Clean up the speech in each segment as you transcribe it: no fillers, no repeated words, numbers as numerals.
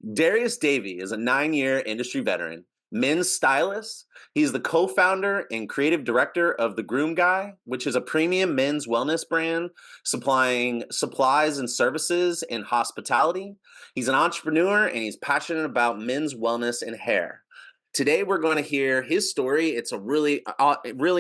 Darius Davie is a 9-year industry veteran, men's stylist. He's the co founder and creative director of the Groom Guy, which is a premium men's wellness brand supplying supplies and services in hospitality. He's an entrepreneur and he's passionate about men's wellness and hair. Today, we're going to hear his story. It's a really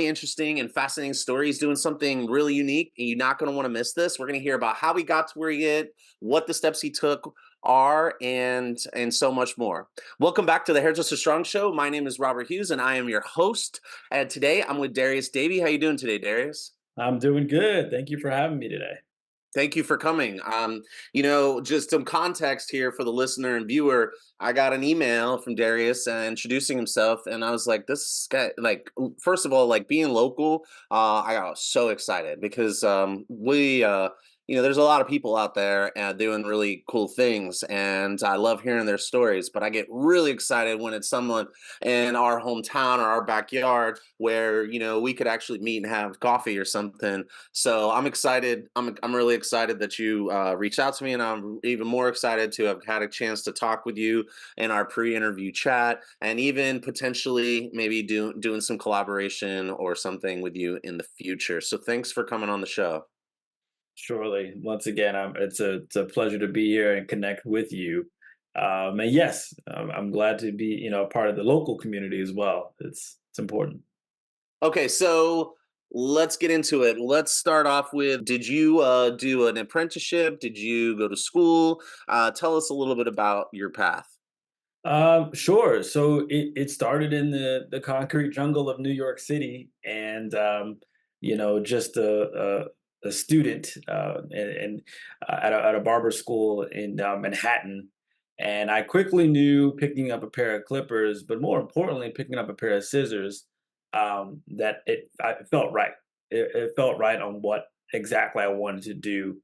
interesting and fascinating story. He's doing something really unique, and you're not going to want to miss this. We're going to hear about how he got to where he is, what the steps he took are, and so much more. Welcome back to the Hairdresser Strong Show. My name is Robert Hughes, and I am your host. And today, I'm with Darius Davie. How you doing today, Darius? I'm doing good. Thank you for having me today. Thank you for coming. Just some context here for the listener and viewer. I got an email from Darius introducing himself, and I was like, "This guy!" Like, first of all, like being local, I got so excited because there's a lot of people out there doing really cool things, and I love hearing their stories. But I get really excited when it's someone in our hometown or our backyard where we could actually meet and have coffee or something. So I'm excited. I'm really excited that you reached out to me, and I'm even more excited to have had a chance to talk with you in our pre-interview chat, and even potentially maybe doing some collaboration or something with you in the future. So thanks for coming on the show. Surely, once again, it's a pleasure to be here and connect with you. And yes, I'm glad to be part of the local community as well. It's important. Okay, so let's get into it. Let's start off with, did you do an apprenticeship? Did you go to school? Tell us a little bit about your path. Sure. So it started in the concrete jungle of New York City, and just a student at a barber school in Manhattan, and I quickly knew picking up a pair of clippers, but more importantly, picking up a pair of scissors, that it felt right. It felt right on what exactly I wanted to do.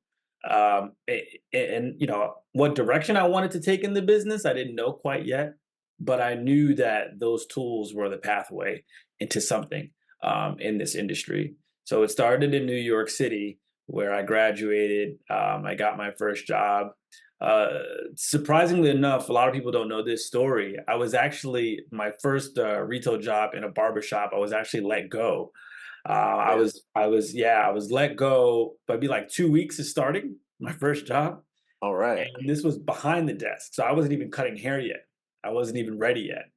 And what direction I wanted to take in the business, I didn't know quite yet, but I knew that those tools were the pathway into something in this industry. So it started in New York City, where I graduated. I got my first job. Uh, Surprisingly enough, a lot of people don't know this story. I was actually my first retail job in a barber shop. I was actually let go. Really? I was let go, but be like 2 weeks of starting my first job, All right. and this was behind the desk, so I wasn't even cutting hair yet. I wasn't even ready yet,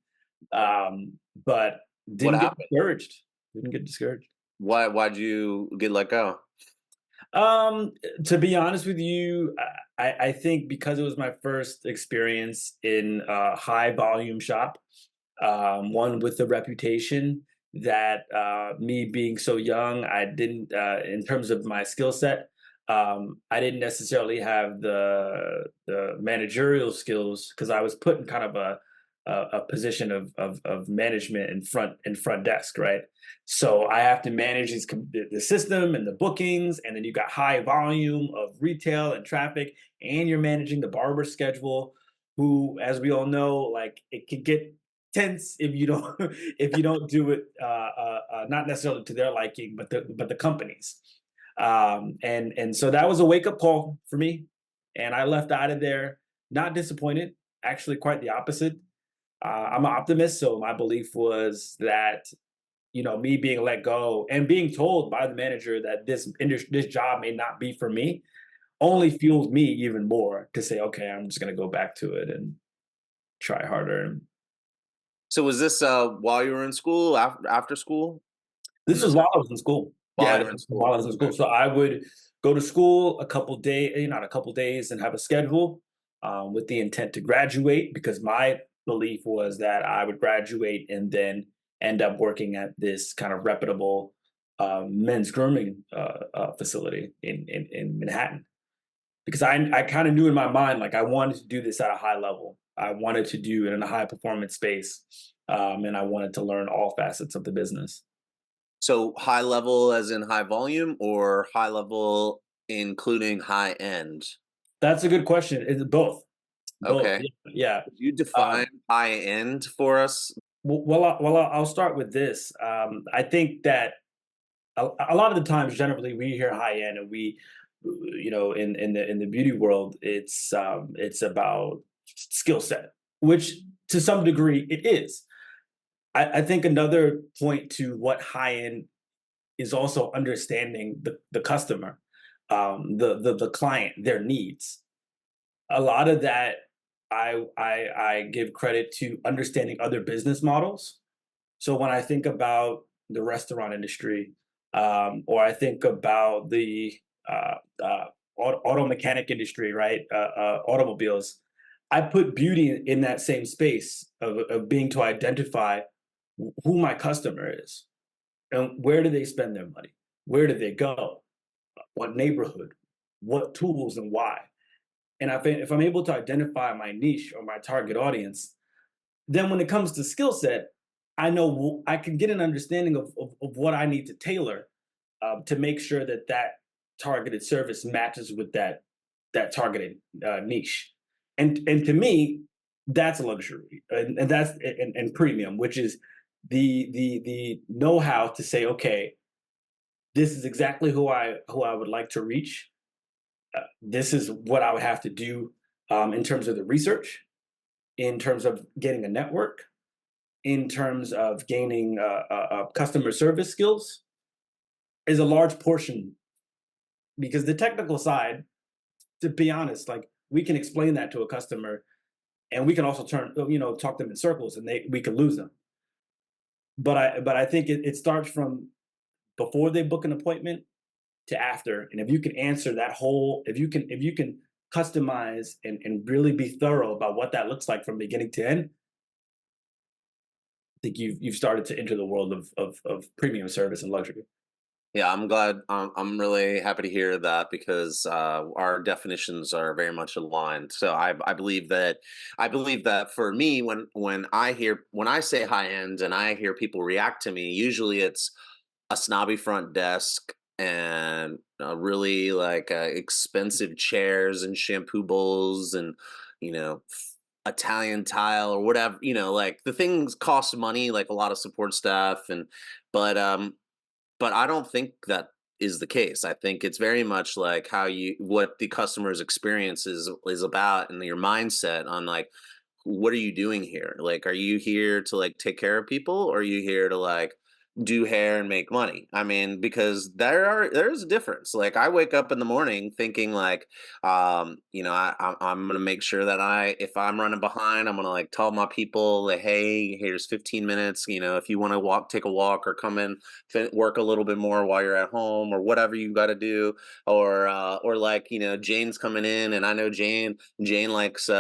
but What didn't get happened? discouraged. Didn't get discouraged. Why'd you get let go? Um, to be honest with you, I think because it was my first experience in a high volume shop, one with the reputation that me being so young, I didn't, in terms of my skill set, I didn't necessarily have the managerial skills because I was put in kind of a position of management in front desk, right? So I have to manage the system and the bookings, and then you got high volume of retail and traffic, and you're managing the barber schedule, who, as we all know, like it could get tense if you don't if you don't do it not necessarily to their liking, but the companies. And so that was a wake up call for me, and I left out of there not disappointed, actually quite the opposite. I'm an optimist, so my belief was that me being let go and being told by the manager that this job may not be for me only fueled me even more to say, okay, I'm just going to go back to it and try harder. So was this while you were in school, after school? This was while I was in school. While Yeah, you this were in was while school. I was in school. Okay. So I would go to school not a couple days, and have a schedule with the intent to graduate, because my belief was that I would graduate and then end up working at this kind of reputable men's grooming facility in Manhattan. Because I kind of knew in my mind, like I wanted to do this at a high level. I wanted to do it in a high performance space, and I wanted to learn all facets of the business. So high level as in high volume or high level including high end? That's a good question. It's both. Both. Okay. Yeah. Yeah. Could you define high end for us? I'll start with this. I think that a lot of the times, generally, we hear high end, and in the beauty world, it's about skill set, which to some degree it is. I think another point to what high end is also understanding the customer, the client, their needs. A lot of that I give credit to understanding other business models. So when I think about the restaurant industry, or I think about the uh, uh, auto mechanic industry, right? Automobiles. I put beauty in that same space of being to identify who my customer is and where do they spend their money, where do they go, what neighborhood, what tools, and why. And if I'm able to identify my niche or my target audience, then when it comes to skill set, I know I can get an understanding of what I need to tailor to make sure that that targeted service matches with that targeted niche. And to me, that's luxury, and that's and premium, which is the know-how to say, okay, this is exactly who I would like to reach. This is what I would have to do in terms of the research, in terms of getting a network, in terms of gaining customer service skills, is a large portion because the technical side, to be honest, like we can explain that to a customer and we can also talk them in circles and we can lose them. But I think it starts from before they book an appointment to after. And if you can answer that whole, if you can customize and really be thorough about what that looks like from beginning to end, I think you've started to enter the world of premium service and luxury. Yeah, I'm glad. I'm really happy to hear that because our definitions are very much aligned. So I believe that for me, when I say high end and I hear people react to me, usually it's a snobby front desk and really like expensive chairs and shampoo bowls and you know Italian tile or whatever. Like the things cost money, like a lot of support staff and but um but I don't think that is the case. I think it's very much like what the customer's experience is about and your mindset on like what are you doing here? Like are you here to like take care of people or are you here to like do hair and make money? I mean, because there's a difference. Like I wake up in the morning thinking like I'm gonna make sure that if I'm running behind, I'm gonna like tell my people like, hey, here's 15 minutes, if you want to take a walk or come in work a little bit more while you're at home or whatever you got to do or like Jane's coming in and I know Jane likes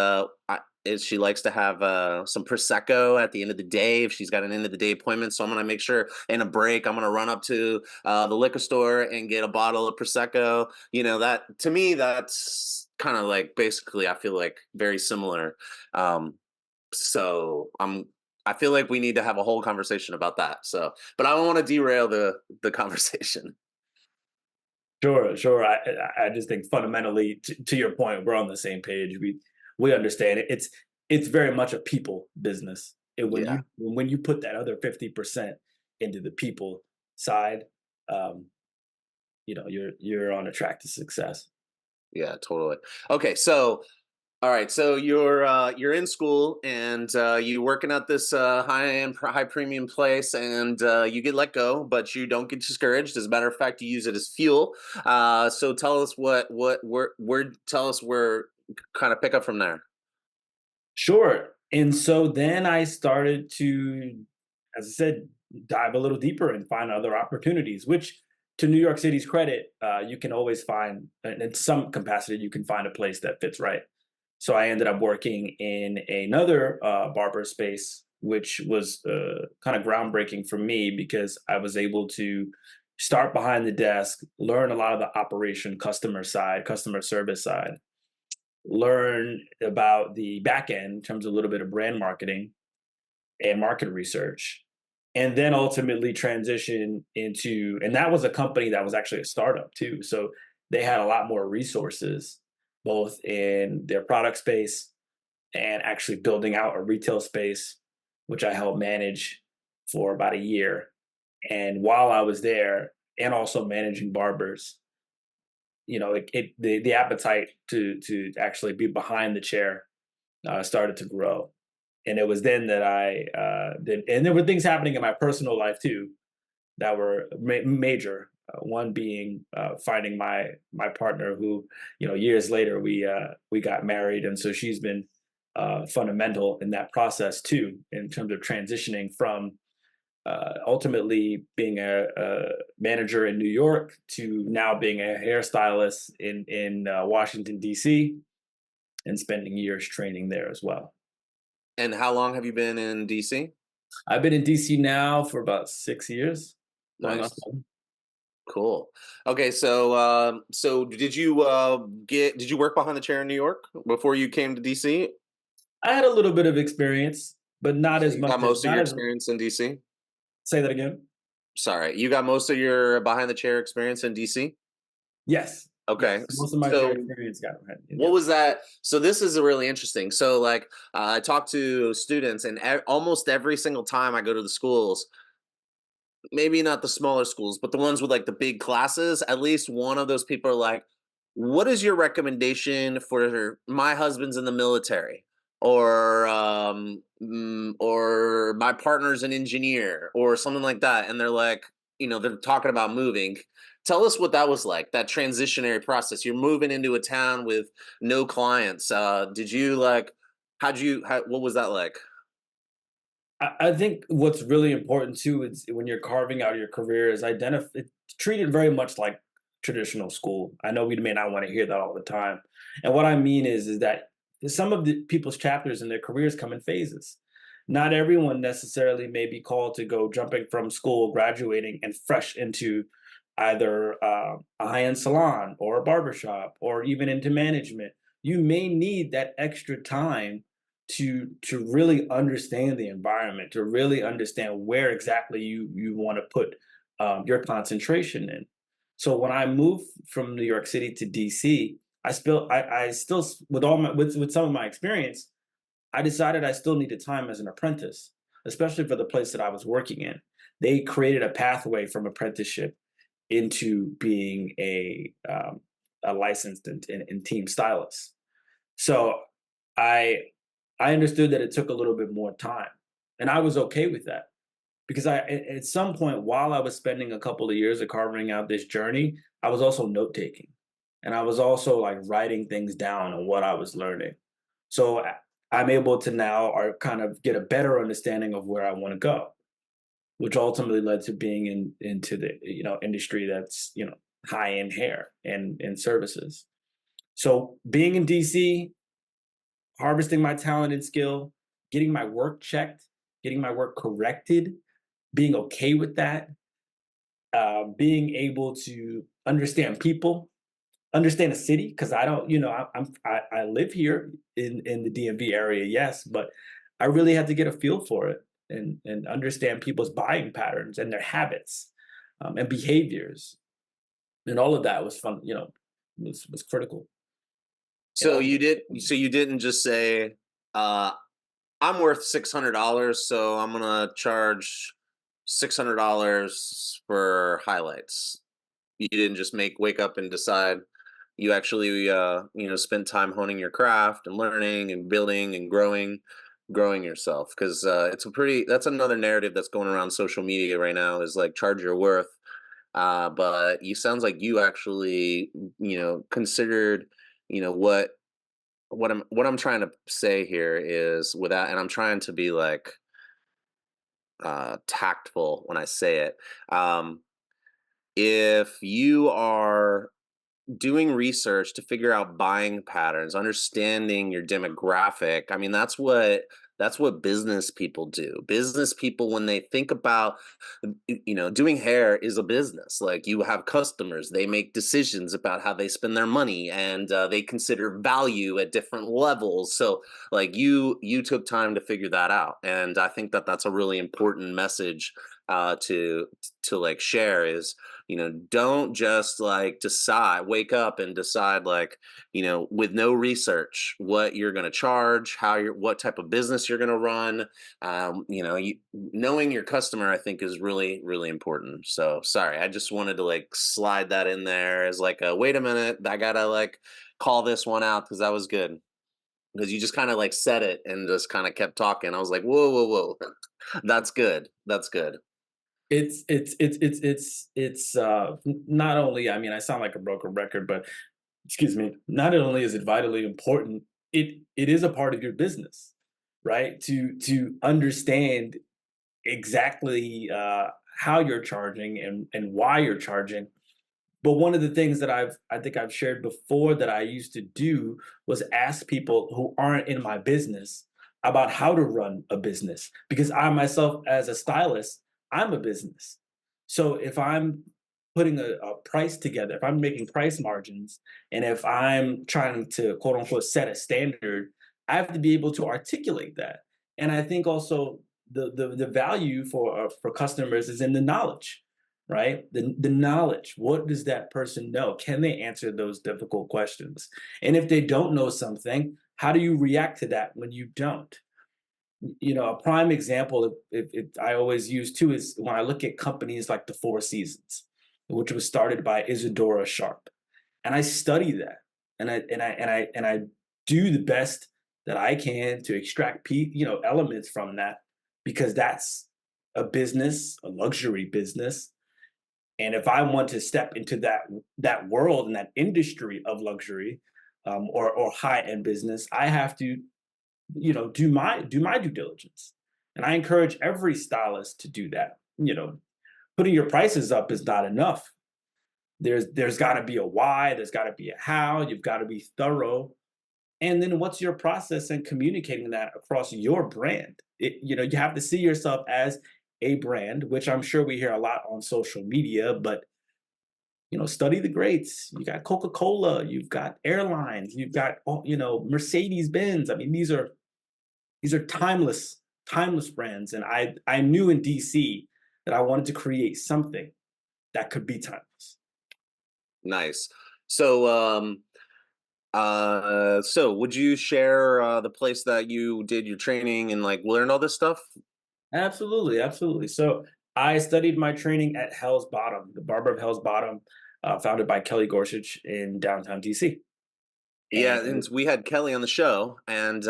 is she likes to have some prosecco at the end of the day if she's got an end of the day appointment. So I'm gonna make sure in a break I'm gonna run up to the liquor store and get a bottle of prosecco. That to me that's kind of like basically I feel like very similar. Um, so I feel like we need to have a whole conversation about that. So, but I don't want to derail the conversation. Sure, sure. I just think fundamentally, to your point, we're on the same page. We understand it. It's very much a people business. And Yeah. when you put that other 50% into the people side, um, you're on a track to success. Yeah, totally. Okay, so all right, so you're in school and you working at this high premium place, and you get let go, but you don't get discouraged. As a matter of fact, you use it as fuel. So tell us where tell us where kind of pick up from there. Sure. And so then I started to, as I said, dive a little deeper and find other opportunities, which to New York City's credit, you can always find, in some capacity, you can find a place that fits right. So I ended up working in another barber space, which was kind of groundbreaking for me because I was able to start behind the desk, learn a lot of the operation customer side, customer service side, learn about the back end in terms of a little bit of brand marketing and market research, and then ultimately transition into, and that was a company that was actually a startup too. So they had a lot more resources, both in their product space and actually building out a retail space, which I helped manage for about a year. And while I was there, and also managing barbers, the appetite to actually be behind the chair started to grow. And it was then that I did, and there were things happening in my personal life too that were major. One being finding my partner, who years later we got married, and so she's been fundamental in that process too, in terms of transitioning from ultimately being a manager in New York to now being a hairstylist in Washington D.C. and spending years training there as well. And how long have you been in DC? I've been in DC now for about 6 years, going on Nice. 7. Cool. Okay, so so did you work behind the chair in New York before you came to DC? I had a little bit of experience, but not So as you much got as most of not your as experience in DC? say that again? Sorry, you got most of your behind the chair experience in DC? Yes, Okay. yes, most of my chair So experience got had what yeah. was that? So this is a really interesting. So like I talk to students and almost every single time I go to the schools, maybe not the smaller schools, but the ones with like the big classes, at least one of those people are like, what is your recommendation for my husband's in the military? Or my partner's an engineer or something like that. And they're like, they're talking about moving. Tell us what that was like, that transitionary process. You're moving into a town with no clients. Did you like, what was that like? I think what's really important too is when you're carving out your career is treat it very much like traditional school. I know we may not want to hear that all the time. And what I mean is that some of the people's chapters in their careers come in phases. Not everyone necessarily may be called to go jumping from school, graduating, and fresh into either a high-end salon or a barbershop or even into management. You may need that extra time to really understand the environment, to really understand where exactly you want to put your concentration in. So when I moved from New York City to DC, I still with all my with some of my experience, I decided I still needed time as an apprentice, especially for the place that I was working in. They created a pathway from apprenticeship into being a licensed and team stylist. So I I understood that it took a little bit more time, and I was okay with that because at some point while I was spending a couple of years of carving out this journey, I was also note taking, and I was also like writing things down on what I was learning. So I'm able to now or kind of get a better understanding of where I want to go, which ultimately led to being into the industry that's high end hair and services. So being in DC, harvesting my talent and skill, getting my work checked, getting my work corrected, being okay with that, being able to understand people, understand a city because I don't, I live here in the DMV area, yes, but I really had to get a feel for it and understand people's buying patterns and their habits and behaviors, and all of that was fun. Was critical in So all of you it. did so you didn't just say, uh, I'm worth $600, so I'm gonna charge $600 for highlights. You didn't just wake up and decide. You actually, spend time honing your craft and learning and building and growing yourself. Because that's another narrative that's going around social media right now is like charge your worth. But you sounds like you actually, considered, what I'm trying to say here is without, and I'm trying to be like tactful when I say it. Um, if you are doing research to figure out buying patterns, understanding your demographic. I mean, that's what business people do. Business people, when they think about, doing hair is a business. Like you have customers, they make decisions about how they spend their money, and they consider value at different levels. So, like you took time to figure that out, and I think that that's a really important message to like share is don't just like wake up and decide like with no research what you're going to charge, what type of business you're going to run. Knowing your customer, I think, is really really important. So sorry, I just wanted to like slide that in there as like a wait a minute, I gotta like call this one out because that was good. because you just kind of like said it and just kind of kept talking. I was like, whoa, whoa, whoa. That's good. That's good. Not only, I mean, I sound like a broken record, but excuse me, not only is it vitally important, it is a part of your business, right? To understand exactly how you're charging and why you're charging. But one of the things that I think I've shared before that I used to do was ask people who aren't in my business about how to run a business, because I myself as a stylist, I'm a business. So if I'm putting a price together, if I'm making price margins, and if I'm trying to quote unquote set a standard, I have to be able to articulate that. And I think also the value for customers is in the knowledge, right? The knowledge. What does that person know? Can they answer those difficult questions? And if they don't know something, how do you react to that when you don't? You know, a prime example if I always use too is when I look at companies like the Four Seasons, which was started by Isadora Sharp, and I study that, and I do the best that I can to extract elements from that, because that's a business, a luxury business, and if I want to step into that world and that industry of luxury, or high end business, I have to, do my due diligence. And I encourage every stylist to do that. Putting your prices up is not enough. There's got to be a why. There's got to be a how. You've got to be thorough. And then what's your process in communicating that across your brand? You have to see yourself as a brand, which I'm sure we hear a lot on social media, but study the greats. You got Coca-Cola, you've got airlines, you've got Mercedes-Benz. I mean, these are timeless brands. And I knew in DC that I wanted to create something that could be timeless. Nice. So, so would you share the place that you did your training and like learn all this stuff? Absolutely, absolutely. So I studied my training at Hell's Bottom, the Barber of Hell's Bottom, founded by Kelly Gorsuch in downtown DC. Yeah, And and we had Kelly on the show, and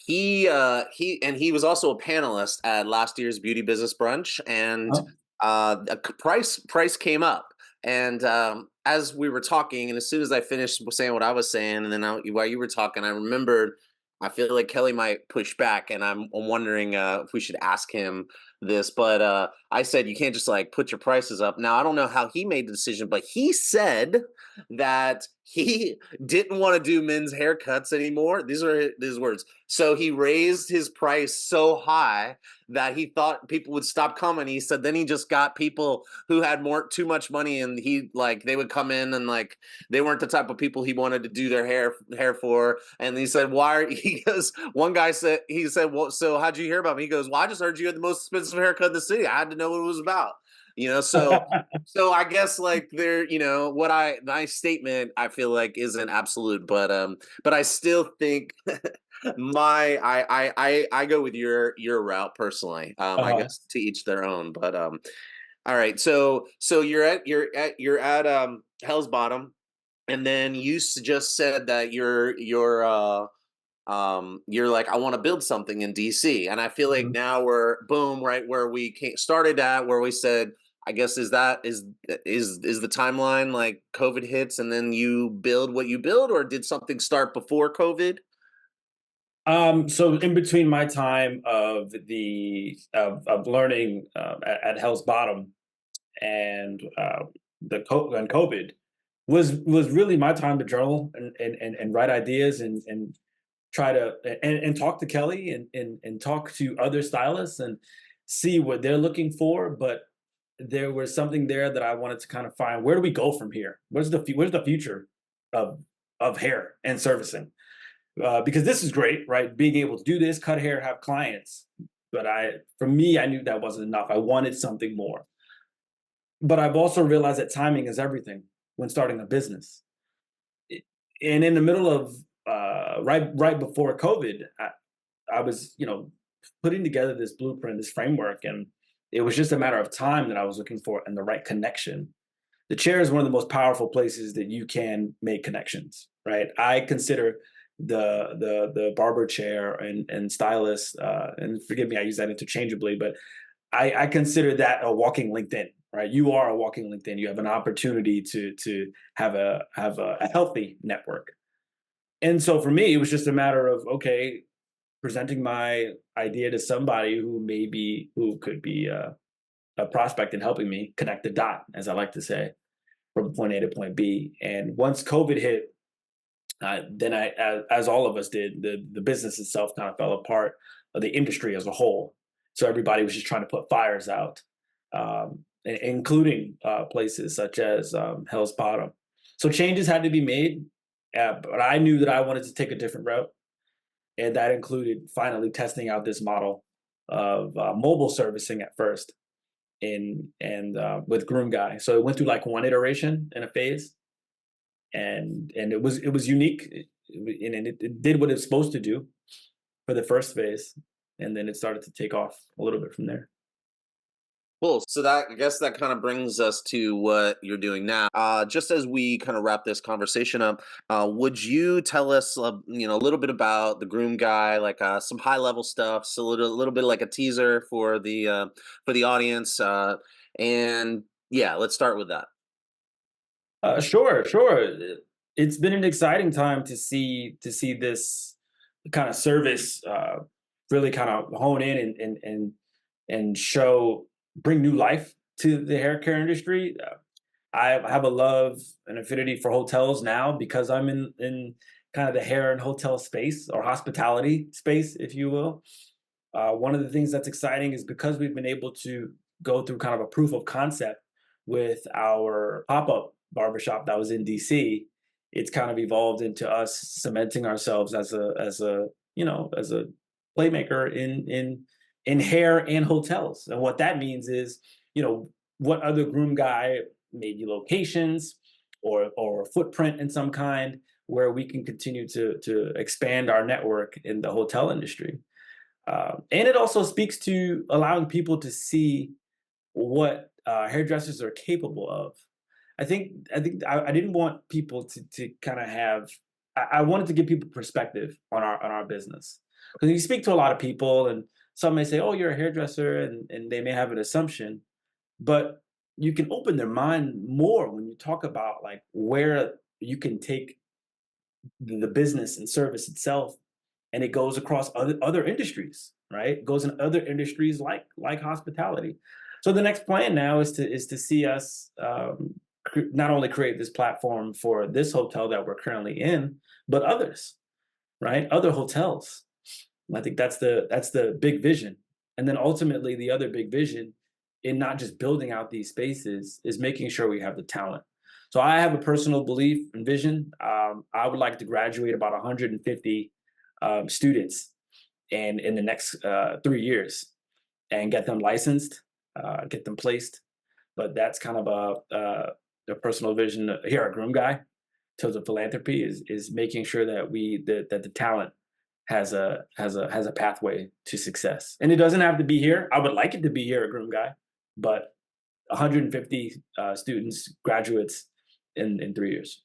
he was also a panelist at last year's Beauty Business Brunch, and uh, price came up, and as we were talking, and as soon as I finished saying what I was saying, and then while you were talking, I remembered. I feel like Kelly might push back, and I'm wondering if we should ask him this. But I said you can't just like put your prices up. Now I don't know how he made the decision, but he said that he didn't want to do men's haircuts anymore. These are his words. So he raised his price so high that he thought people would stop coming. He said then he just got people who had too much money, and he like they would come in and like they weren't the type of people he wanted to do their hair for. And he said, "Why?" He goes. One guy said, "He said, well, so how'd you hear about me?" He goes, "Well, I just heard you had the most expensive haircut in the city. I had to know what it was about." So I guess like what I my statement I feel like isn't absolute, but I still think I go with your route personally. I uh, guess to each their own, but all right. So you're at Hell's Bottom, and then you just said that you're like I want to build something in DC, and I feel like mhm. now we're boom right where we started at, where we said I guess is the timeline like COVID hits and then you build what you build, or did something start before COVID? So in between my time of learning at Hell's Bottom and and COVID was really my time to journal and write ideas and try to and talk to Kelly and talk to other stylists and see what they're looking for. But there was something there that I wanted to kind of find. Where do we go from here? Where's the future of hair and servicing? Because this is great, right? Being able to do this, cut hair, have clients. But for me, I knew that wasn't enough. I wanted something more. But I've also realized that timing is everything when starting a business. And in the middle of right before COVID, I was putting together this blueprint, this framework, and it was just a matter of time that I was looking for and the right connection. The chair is one of the most powerful places that you can make connections, right? I consider the barber chair and stylist. And forgive me, I use that interchangeably, but I consider that a walking LinkedIn, right? You are a walking LinkedIn. You have an opportunity to have a healthy network. And so for me, it was just a matter of, okay, presenting my idea to somebody who could be a prospect and helping me connect the dot, as I like to say, from point A to point B. And once COVID hit, then as all of us did, the business itself kind of fell apart, the industry as a whole. So everybody was just trying to put fires out, including places such as Hell's Bottom. So changes had to be made, but I knew that I wanted to take a different route, and that included finally testing out this model of mobile servicing at first in and with Groom Guy. So it went through like one iteration in a phase, and it was unique, and it did what it's supposed to do for the first phase, and then it started to take off a little bit from there. Cool. So that, I guess that kind of brings us to what you're doing now. Just as we kind of wrap this conversation up, would you tell us, a little bit about the Groom Guy, like some high level stuff, so a little bit like a teaser for the audience, and yeah, let's start with that. Sure, sure. It's been an exciting time to see this kind of service really kind of hone in and show bring new life to the hair care industry. I have a love and affinity for hotels now because I'm in kind of the hair and hotel space or hospitality space, if you will. One of the things that's exciting is because we've been able to go through kind of a proof of concept with our pop-up barbershop that was in DC. It's kind of evolved into us cementing ourselves as a playmaker in hair and hotels. And what that means is, what other Groom Guy, maybe locations or footprint in some kind, where we can continue to expand our network in the hotel industry. And it also speaks to allowing people to see what hairdressers are capable of. I didn't want people to kind of have. I wanted to give people perspective on our business, because you speak to a lot of people, and some may say, "Oh, you're a hairdresser," and they may have an assumption, but you can open their mind more when you talk about like where you can take the business and service itself, and it goes across other industries, right? It goes in other industries like hospitality. So the next plan now is to see us not only create this platform for this hotel that we're currently in, but others, right? Other hotels. I think that's the big vision. And then ultimately the other big vision in not just building out these spaces is making sure we have the talent. So I have a personal belief and vision. I would like to graduate about 150 students in the next 3 years and get them licensed, get them placed. But that's kind of a personal vision here at Groom Guy. In terms of philanthropy, is making sure that the talent has a pathway to success. And it doesn't have to be here. I would like it to be here at Groom Guy, but 150 students, graduates in 3 years.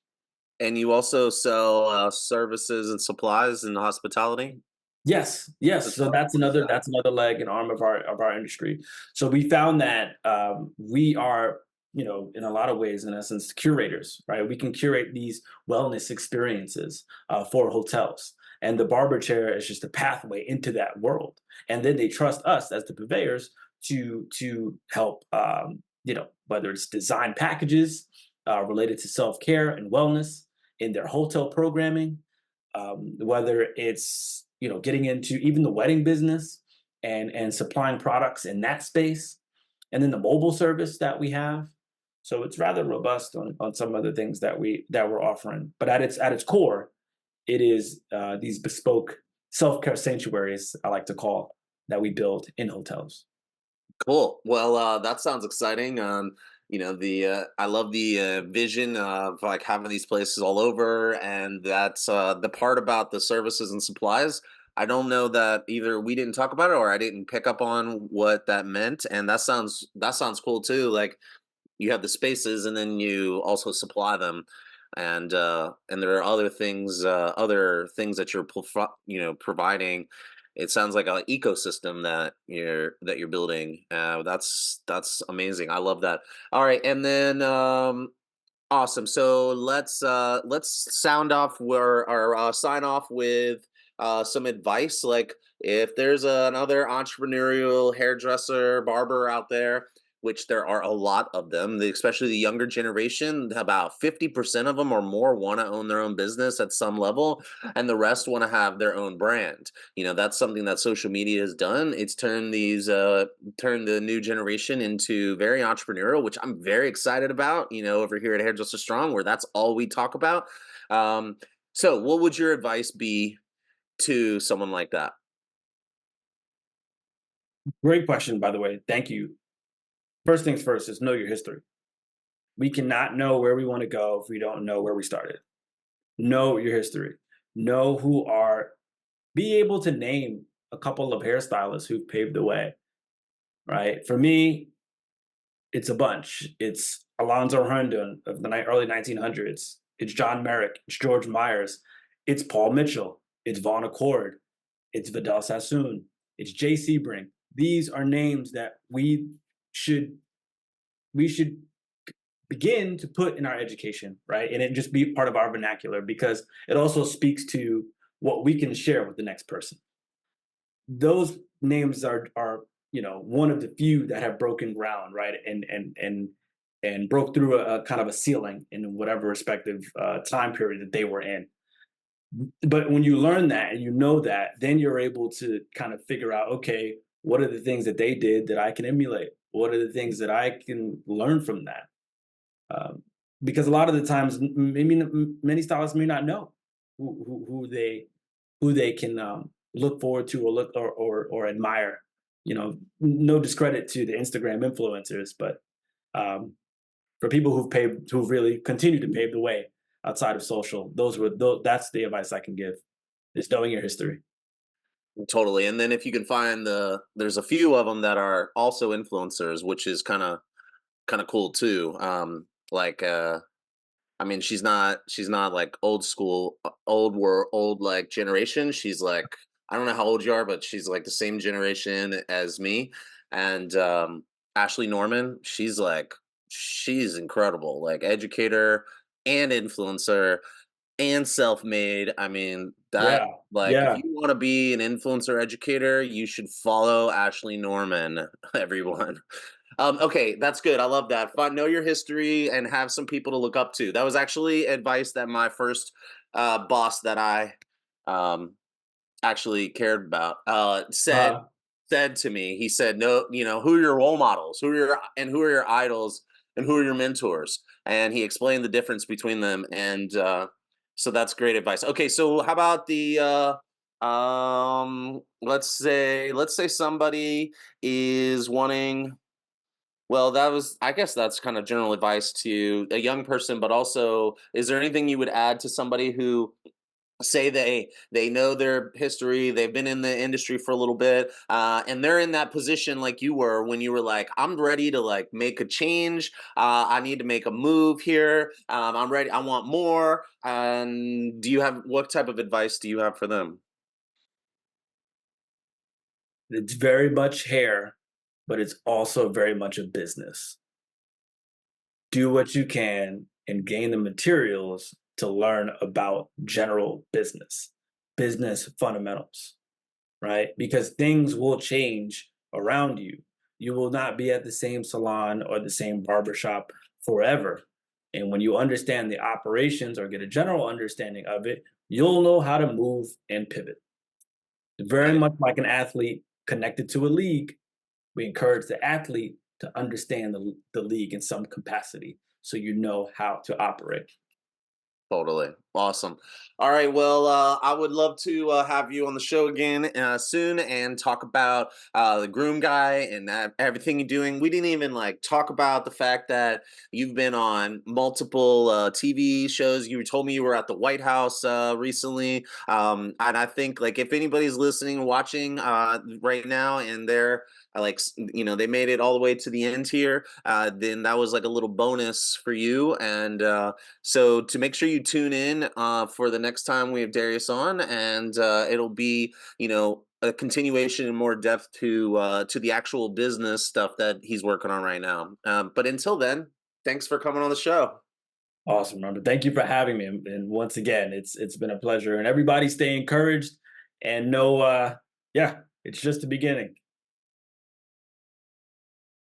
And you also sell services and supplies in hospitality. Yes, yes. As So well. that's another leg and arm of our industry. So we found that we are, in a lot of ways, in essence, curators, right? We can curate these wellness experiences for hotels, and the barber chair is just a pathway into that world. And then they trust us as the purveyors to help, whether it's design packages related to self care and wellness in their hotel programming, whether it's getting into even the wedding business and supplying products in that space, and then the mobile service that we have. So it's rather robust on some of the things that we're offering, but at its core, it is these bespoke self-care sanctuaries, I like to call, that we build in hotels. Cool. Well, that sounds exciting. The I love the vision of like having these places all over, and that's the part about the services and supplies. I don't know that either we didn't talk about it or I didn't pick up on what that meant, and that sounds cool too. Like you have the spaces, and then you also supply them. and there are other things that you're providing. It sounds like an ecosystem that you're building. That's amazing. I love that. All right, and then awesome. So let's sound off or sign off with some advice. Like if there's another entrepreneurial hairdresser, barber out there, which there are a lot of them, especially the younger generation, about 50% of them or more want to own their own business at some level, and the rest want to have their own brand. That's something that social media has done. It's turned the new generation into very entrepreneurial, which I'm very excited about. Over here at Hairdresser Strong, where that's all we talk about. Um, so, what would your advice be to someone like that? Great question, by the way. Thank you. First things first is know your history. We cannot know where we want to go if we don't know where we started. Know your history. Know who are, be able to name a couple of hairstylists who've paved the way, right? For me, it's a bunch. It's Alonzo Herndon of the early 1900s. It's John Merrick. It's George Myers. It's Paul Mitchell. It's Vaughn Accord. It's Vidal Sassoon. It's Jay Sebring. These are names that should we should begin to put in our education, right? And it just be part of our vernacular because it also speaks to what we can share with the next person. Those names are one of the few that have broken ground, right? And broke through a kind of a ceiling in whatever respective time period that they were in. But when you learn that and you know that, then you're able to kind of figure out, okay, what are the things that they did that I can emulate? What are the things that I can learn from that? Um, because a lot of the times, maybe many stylists may not know who they can look forward to or look or admire. No discredit to the Instagram influencers, but um, for people who've really continued to pave the way outside of social, that's the advice I can give: is knowing your history. Totally. And then if you can find there's a few of them that are also influencers, which is kind of cool too. Like I mean, she's not like old school, old like generation. She's like, I don't know how old you are, but she's like the same generation as me. And Ashley Norman, she's incredible, like educator and influencer and self-made. I mean, that Yeah, like if yeah. you want to be an influencer educator, you should follow Ashley Norman, everyone. Okay, that's good. I love that. Know your history and have some people to look up to. That was actually advice that my first boss that I um, actually cared about Uh, said to me. He said, "No, who are your role models? Who are your idols? And who are your mentors?" And he explained the difference between them. And so that's great advice. Okay, so how about the let's say somebody is wanting, well, I guess that's kind of general advice to a young person, but also, is there anything you would add to somebody who say they know their history, they've been in the industry for a little bit, and they're in that position like you were when you were like, I'm ready to like make a change, I need to make a move here, I'm ready, I want more. And what type of advice do you have for them? it's very much hair, but it's also very much a business. Do what you can and gain the materials to learn about general business fundamentals, right? Because things will change around you. You will not be at the same salon or the same barbershop forever. And when you understand the operations or get a general understanding of it, you'll know how to move and pivot. Very Right. much like an athlete connected to a league, we encourage the athlete to understand the league in some capacity so you know how to operate. Totally. Awesome. All right. Well, I would love to have you on the show again soon and talk about the Groom Guy and everything you're doing. We didn't even like talk about the fact that you've been on multiple TV shows. You told me you were at the White House recently. And I think like if anybody's listening, watching right now and they're they made it all the way to the end here, then that was like a little bonus for you. And so to make sure you tune in for the next time we have Darius on, and it'll be a continuation and more depth to the actual business stuff that he's working on right now. But until then, thanks for coming on the show. Awesome, Robert. Thank you for having me. And once again, it's been a pleasure. And everybody stay encouraged and know yeah, it's just the beginning.